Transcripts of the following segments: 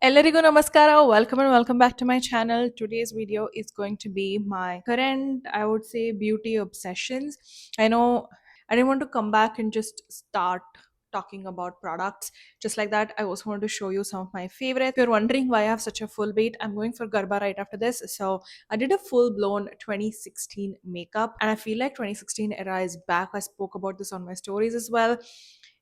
Ellerigo namaskara, welcome and welcome back to my channel. Today's video is going to be my current, I would say, beauty obsessions. I know I didn't want to come back and just start talking about products just like that. I also want to show you some of my favorites. If you're wondering why I have such a full beat, I'm going for Garba right after this. So I did a full-blown 2016 makeup and I feel like 2016 era is back. I spoke about this on my stories as well.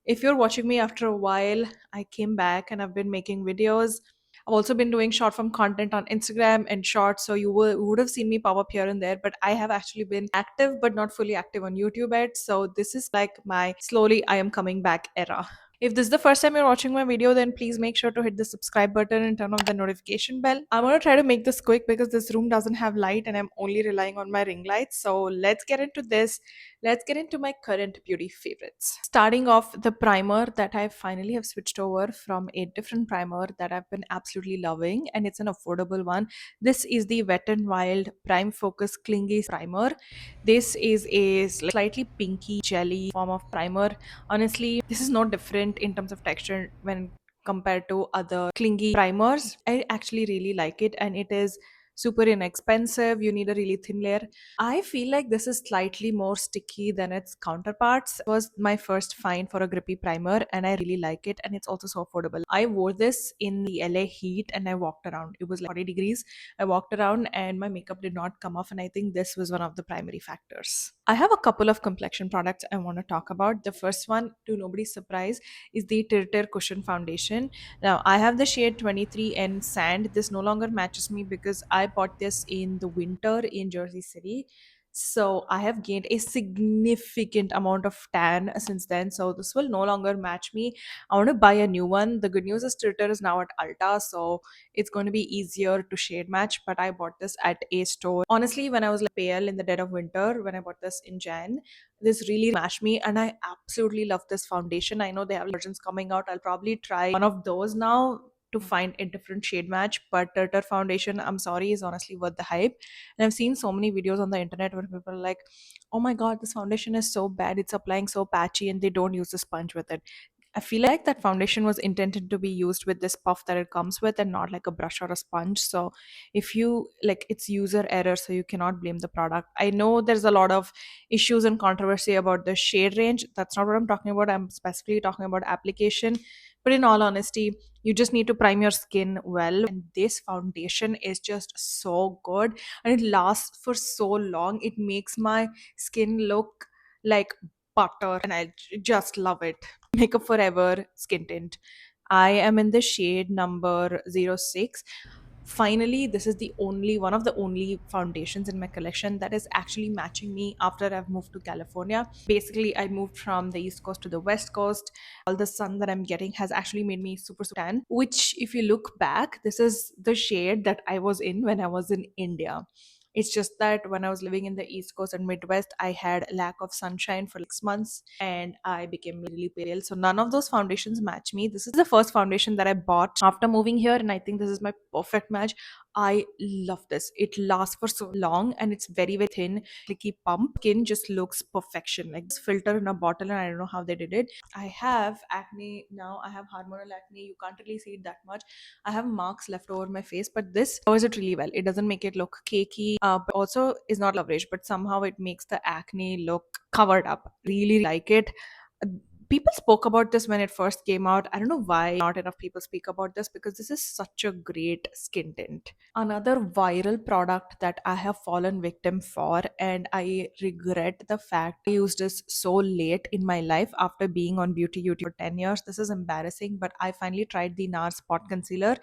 If you're watching me after a while, I came back and I've been making videos. I've also been doing short form content on Instagram and shorts, so would have seen me pop up here and there. But I have actually been active, but not fully active on YouTube yet. So this is like my slowly I am coming back era. If this is the first time you're watching my video, then please make sure to hit the subscribe button and turn on the notification bell. I'm gonna try to make this quick because this room doesn't have light and I'm only relying on my ring light. So let's get into this. Let's get into my current beauty favorites. Starting off, the primer that I finally have switched over from a different primer that I've been absolutely loving, and it's an affordable one. This is the Wet n Wild Prime Focus Clingy primer. This is a slightly pinky jelly form of primer. Honestly, this is no different in terms of texture when compared to other clingy primers. I actually really like it, and it is super inexpensive. You need a really thin layer. I feel like this is slightly more sticky than its counterparts. It was my first find for a grippy primer and I really like it, and it's also so affordable. I wore this in the LA heat and I walked around. It was like 40 degrees. I walked around and my makeup did not come off, and I think this was one of the primary factors. I have a couple of complexion products I want to talk about. The first one, to nobody's surprise, is the TIRTIR Cushion Foundation. Now, I have the shade 23N Sand. This no longer matches me because I bought this in the winter in Jersey City. So I have gained a significant amount of tan since then. So this will no longer match me. I want to buy a new one. The good news is Twitter is now at Ulta, so it's going to be easier to shade match. But I bought this at a store. Honestly, when I was like pale in the dead of winter, when I bought this in Jan, this really matched me, and I absolutely love this foundation. I know they have versions coming out. I'll probably try one of those now to find a different shade match. But Tartar foundation, I'm sorry, is honestly worth the hype. And I've seen so many videos on the internet where people are like, oh my god, this foundation is so bad, it's applying so patchy, and they don't use the sponge with it. I feel like that foundation was intended to be used with this puff that it comes with and not like a brush or a sponge. So if you like, it's user error, so you cannot blame the product. I know there's a lot of issues and controversy about the shade range. That's not what I'm talking about. I'm specifically talking about application. But in all honesty, you just need to prime your skin well. And this foundation is just so good and it lasts for so long. It makes my skin look like butter and just love it. Makeup Forever Skin Tint. I am in the shade number 06. Finally, this is the only one of the only foundations in my collection that is actually matching me after I've moved to California. Basically, I moved from the East Coast to the West Coast. All the sun that I'm getting has actually made me super tan, which, if you look back, this is the shade that I was in when I was in India. It's just that when I was living in the East Coast and Midwest, I had lack of sunshine for 6 months and I became really pale. So none of those foundations match me. This is the first foundation that I bought after moving here, and I think this is my perfect match. I love this. It lasts for so long and it's very, very thin, clicky pump. Skin just looks perfection. Like this filter in a bottle, and I don't know how they did it. I have acne now. I have hormonal acne. You can't really see it that much. I have marks left over my face, but this covers it really well. It doesn't make it look cakey, but also is not coverage, but somehow it makes the acne look covered up. Really like it. Uh, People spoke about this when it first came out. I don't know why not enough people speak about this because this is such a great skin tint. Another viral product that I have fallen victim for, and I regret the fact I used this so late in my life after being on beauty YouTube for 10 years. This is embarrassing, but I finally tried the NARS Spot Concealer,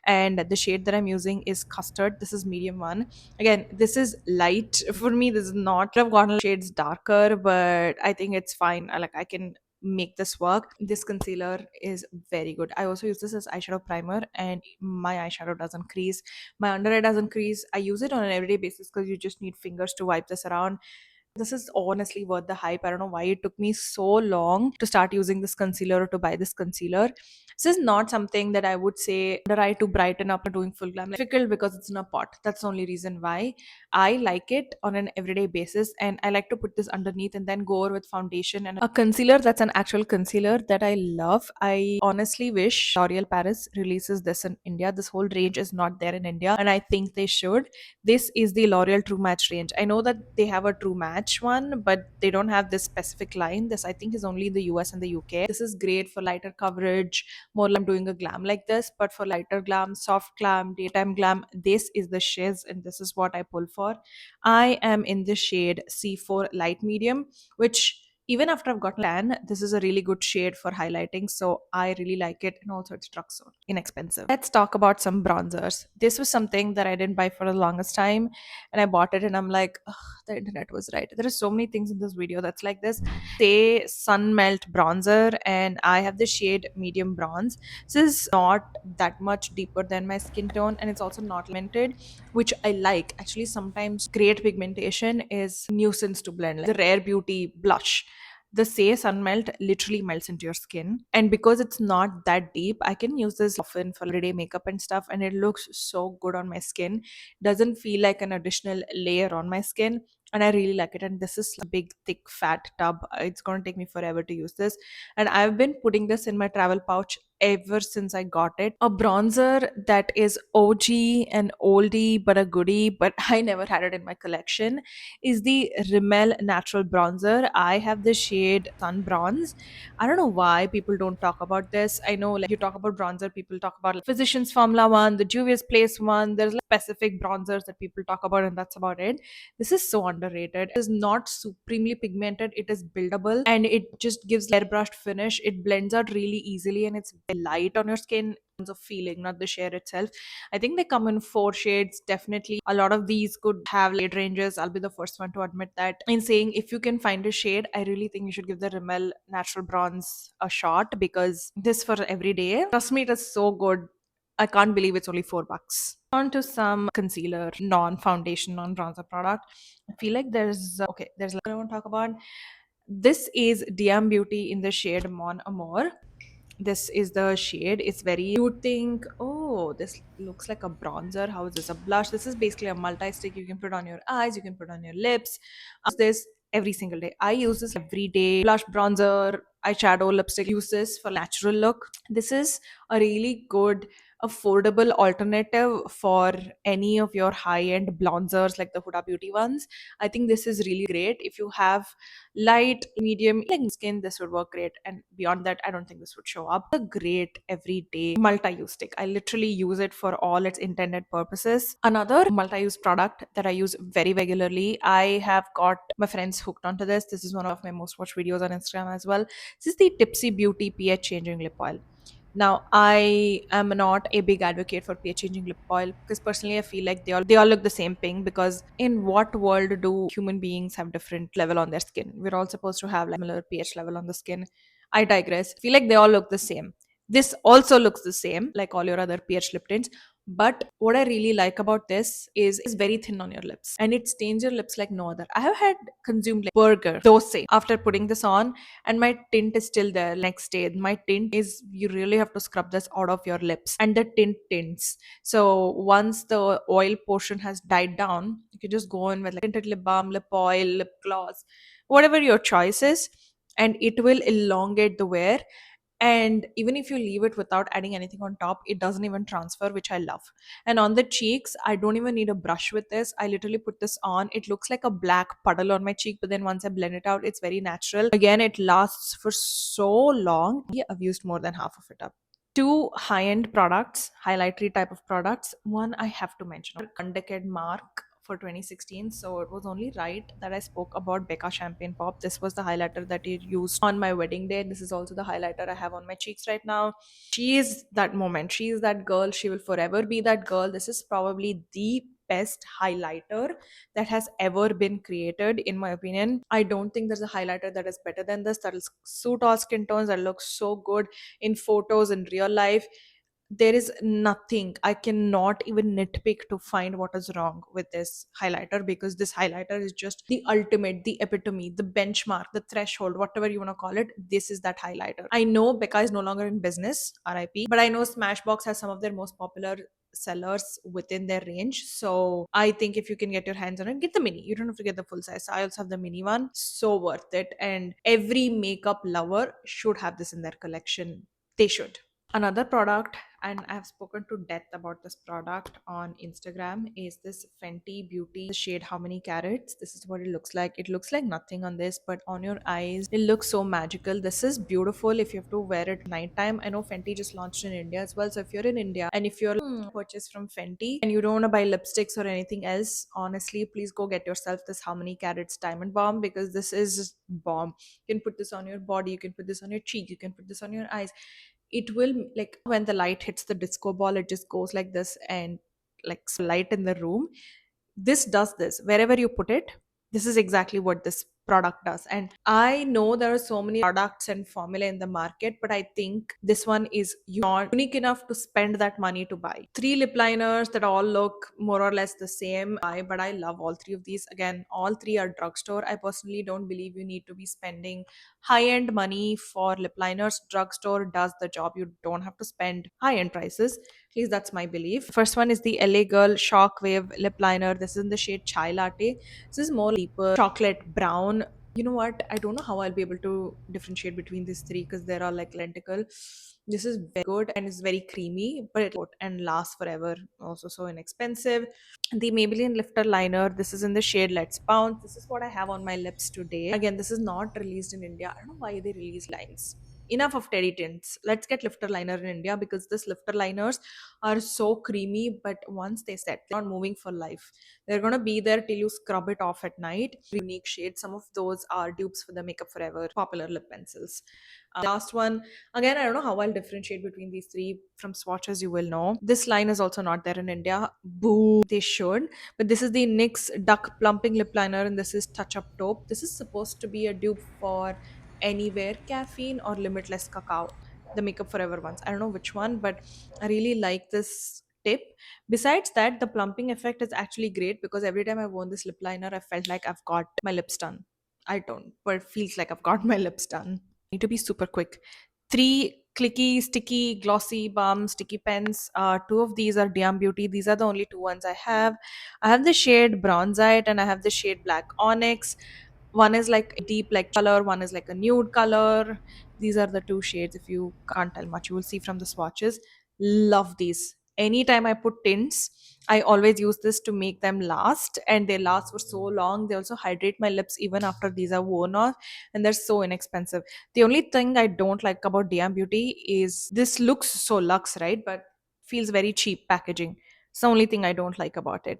and the shade that I'm using is Custard. This is medium one. Again, this is light for me. This is not, I've gotten shades darker, but I think it's fine. I can make this work. This concealer is very good. I also use this as eyeshadow primer, and my eyeshadow doesn't crease, my under eye doesn't crease. I use it on an everyday basis because you just need fingers to wipe this around. This is honestly worth the hype. I don't know why it took me so long to start using this concealer or to buy this concealer. This is not something that I would say under eye to brighten up or doing full glam. Like, difficult because it's in a pot. That's the only reason why I like it on an everyday basis. And I like to put this underneath and then go over with foundation and a concealer that's an actual concealer that I love. I honestly wish L'Oreal Paris releases this in India. This whole range is not there in India, and I think they should. This is the L'Oreal True Match range. I know that they have a True Match one, but they don't have this specific line. This, I think, is only in the US and the UK. This is great for lighter coverage, more like I'm doing a glam like this, but for lighter glam, soft glam, daytime glam, this is the shiz, and this is what I pull for. I am in the shade C4 light medium, which even after I've got tan, this is a really good shade for highlighting. So I really like it. And also it's Drugstore, inexpensive. Let's talk about some bronzers. This was something that I didn't buy for the longest time. And I bought it and I'm like, ugh, the internet was right. There are so many things in this video that's like this. Say Sun Melt bronzer, and I have the shade medium bronze. This is not that much deeper than my skin tone, and it's also not pigmented, which I like. Actually, sometimes great pigmentation is nuisance to blend. Like the Rare Beauty blush, the Say Sun Melt literally melts into your skin, and because it's not that deep, I can use this often for everyday makeup and stuff, and it looks so good on my skin. Doesn't feel like an additional layer on my skin, and I really like it. And this is a big thick fat tub. It's going to take me forever to use this, and I've been putting this in my travel pouch ever since I got it. A bronzer that is OG and oldie but a goodie, but I never had it in my collection, is the Rimmel Natural Bronzer. I have the shade Sun Bronze. I don't know why people don't talk about this. I know, like, you talk about bronzer, people talk about like, Physicians Formula one, the Juvia's Place one. There's like specific bronzers that people talk about, and that's about it. This is so underrated. It is not supremely pigmented, it is buildable, and it just gives airbrushed finish. It blends out really easily, and it's very light on your skin in terms of feeling, not the shade itself. I think they come in four shades. Definitely, a lot of these could have shade ranges. I'll be the first one to admit that. In saying, if you can find a shade, I really think you should give the Rimmel Natural Bronze a shot, because this for every day. Trust me, it is so good. I can't believe it's only $4. On to some concealer, non-foundation, non-bronzer product. I feel like there's like I want to talk about. This is DIAM Beauty in the shade Mon Amor. This is the shade. It's very, you think, oh, this looks like a bronzer. How is this a blush? This is basically a multi-stick. You can put on your eyes, you can put on your lips. Use this every single day. I use this every day. Blush, bronzer, eyeshadow, lipstick. Use this for natural look. This is a really good affordable alternative for any of your high-end bronzers like the Huda Beauty ones. I think this is really great. If you have light, medium, like skin, this would work great. And beyond that, I don't think this would show up. A great everyday multi-use stick. I literally use it for all its intended purposes. Another multi-use product that I use very regularly, I have got my friends hooked onto this. This is one of my most watched videos on Instagram as well. This is the Tipsy Beauty pH changing lip oil. Now, I am not a big advocate for pH changing lip oil, because personally I feel like they all look the same thing. Because in what world do human beings have different level on their skin? We're all supposed to have like similar pH level on the skin. I digress. I feel like they all look the same. This also looks the same like all your other pH lip tints. But what I really like about this is it's very thin on your lips and it stains your lips like no other. I have had consumed like burger, dosa after putting this on, and my tint is still there next day. My tint is, you really have to scrub this out of your lips, and the tint tints. So once the oil portion has died down, you can just go in with like tinted lip balm, lip oil, lip gloss, whatever your choice is, and it will elongate the wear. And even if you leave it without adding anything on top, it doesn't even transfer, which I love. And on the cheeks, I don't even need a brush with this. I literally put this on. It looks like a black puddle on my cheek, but then once I blend it out, it's very natural. Again, it lasts for so long. Yeah, I've used more than half of it up. Two high-end products, highlightery type of products. One I have to mention, decade mark for 2016, so it was only right that I spoke about BECCA Champagne Pop. This was the highlighter that I used on my wedding day. This is also the highlighter I have on my cheeks right now. She is that moment. She is that girl. She will forever be that girl. This is probably the best highlighter that has ever been created, in my opinion. I don't think there's a highlighter that is better than this, that will suit all skin tones, that looks so good in photos, in real life. there is nothing, I cannot even nitpick to find what is wrong with this highlighter, because this highlighter is just the ultimate, the epitome, the benchmark, the threshold, whatever you want to call it. This is that highlighter. I know Becca is no longer in business, RIP, but I know Smashbox has some of their most popular sellers within their range. So I think if you can get your hands on it, get the mini. You don't have to get the full size. I also have the mini one. So worth it. And every makeup lover should have this in their collection. They should. Another product, and I've spoken to death about this product on Instagram, is this Fenty Beauty, the shade How Many Carats. This is what it looks like. It looks like nothing on this, but on your eyes it looks so magical. This is beautiful if you have to wear it nighttime. I know Fenty just launched in India as well, so if you're in India and if you're purchase from Fenty and you don't want to buy lipsticks or anything else, honestly, please go get yourself this How Many Carats diamond bomb, because this is bomb. You can put this on your body, you can put this on your cheek, you can put this on your eyes. It will, like, when the light hits the disco ball, it just goes like this, and like light in the room, this does this wherever you put it. This is exactly what this product does. And I know there are so many products and formula in the market, but I think this one is not unique enough to spend that money to buy three lip liners that all look more or less the same. But I love all three of these. Again, all three are drugstore. I personally don't believe you need to be spending high end money for lip liners. Drugstore does the job. You don't have to spend high end prices. At least that's my belief. First one is the LA Girl Shockwave lip liner. This is in the shade Chai Latte. This is more deeper chocolate brown. You know what? I don't know how I'll be able to differentiate between these three because they're all like identical. This is very good and it's very creamy, but it and lasts forever. Also, so inexpensive. The Maybelline lifter liner. This is in the shade Let's Bounce. This is what I have on my lips today. Again, this is not released in India. I don't know why they release lines. Enough of teddy tints. Let's get lifter liner in India, because this lifter liners are so creamy, but once they set, they're not moving for life. They're gonna be there till you scrub it off at night. Unique shades. Some of those are dupes for the Makeup Forever popular lip pencils. Last one, again, I don't know how I'll differentiate between these three from swatches. You will know. This line is also not there in India. Boo, they should. But this is the NYX Duck Plumping Lip Liner, and this is Touch Up Taupe. This is supposed to be a dupe for Anywhere Caffeine or Limitless Cacao, the Makeup Forever ones. I don't know which one, but I really like this tip. Besides that, the plumping effect is actually great, because every time I've worn this lip liner, I felt like I've got my lips done. I don't, but it feels like I've got my lips done. Need to be super quick. Three clicky, sticky, glossy balm sticky pens. Two of these are DIAM Beauty. These are the only two ones I have. I have the shade Bronzite and I have the shade Black Onyx. One is like a deep like color, one is like a nude color. These are the two shades. If you can't tell much, you will see from the swatches. Love these. Anytime I put tints, I always use this to make them last, and they last for so long. They also hydrate my lips even after these are worn off, and they're so inexpensive. The only thing I don't like about DM Beauty is this looks so luxe, right? But feels very cheap packaging. It's the only thing I don't like about it.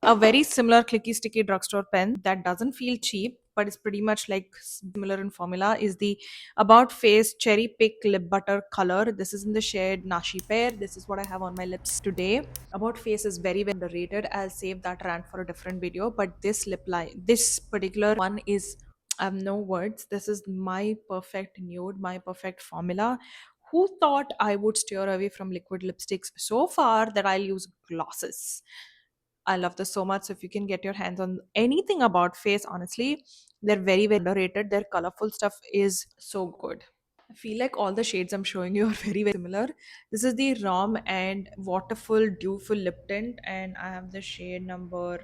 A very similar clicky sticky drugstore pen that doesn't feel cheap, but it's pretty much like similar in formula, is the About Face Cherry Pick Lip Butter Color. This is in the shade Nashi Pear. This is what I have on my lips today. About Face is very, very underrated. I'll save that rant for a different video, but this lip line, this particular one is, I have no words. This is my perfect nude, my perfect formula. Who thought I would steer away from liquid lipsticks so far that I'll use glosses? I love this so much. So if you can get your hands on anything About Face, honestly, they're very, very underrated. Their colorful stuff is so good. I feel like all the shades I'm showing you are very, very similar. This is the Rom and Waterful Dewful Lip Tint, and I have the shade number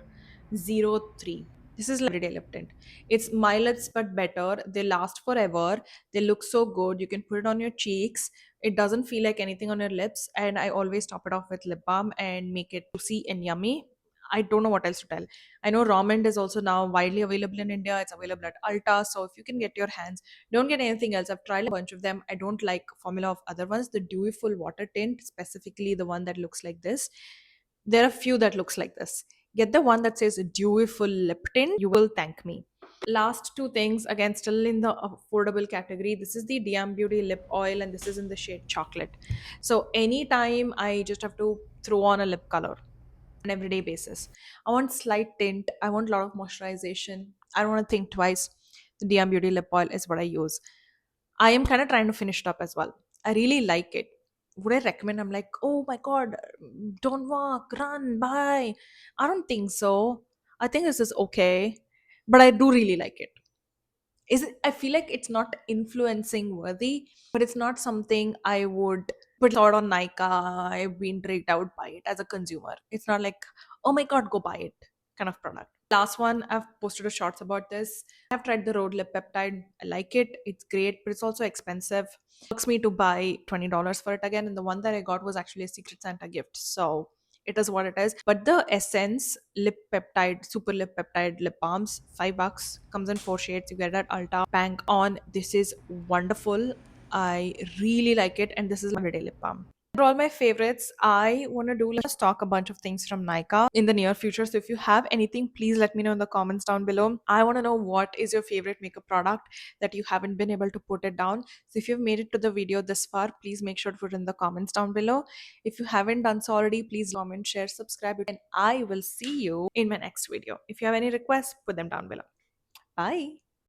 03. This is everyday lip tint. It's my lips but better. They last forever. They look so good. You can put it on your cheeks. It doesn't feel like anything on your lips, and I always top it off with lip balm and make it juicy and yummy. I don't know what else to tell. I know Romand is also now widely available in India. It's available at Ulta. So if you can get your hands, don't get anything else. I've tried a bunch of them. I don't like formula of other ones. The Dewy Full Water Tint, specifically the one that looks like this. There are few that looks like this. Get the one that says Dewy Full Lip Tint. You will thank me. Last two things, again, still in the affordable category. This is the DM Beauty Lip Oil, and this is in the shade Chocolate. So anytime I just have to throw on a lip color, an everyday basis. I want slight tint. I want a lot of moisturization. I don't want to think twice. The DM Beauty lip oil is what I use. I am kind of trying to finish it up as well. I really like it. would I recommend? I'm like, oh my god, don't walk, run, bye. I don't think so. I think this is okay, but I do really like it. Is it? I feel like it's not influencing worthy, but it's not something I would put thought on Nika. I've been tricked out by it as a consumer. It's not like, oh my god, go buy it kind of product. Last one, I've posted a shorts about this. I've tried the Road Lip Peptide. I like it. It's great, but it's also expensive. Works me to buy $20 for it again. And the one that I got was actually a Secret Santa gift. So it is what it is. But the Essence Lip Peptide, Super Lip Peptide Lip Balms, $5, comes in 4 shades. You get it at Ulta. Bank on. This is wonderful. I really like it. And this is my everyday lip balm. For all my favorites, I want to do, let's talk a bunch of things from Nika in the near future. So if you have anything, please let me know in the comments down below. I want to know what is your favorite makeup product that you haven't been able to put it down. So if you've made it to the video this far, please make sure to put in the comments down below. If you haven't done so already, please comment, share, subscribe, and I will see you in my next video. If you have any requests, put them down below. Bye.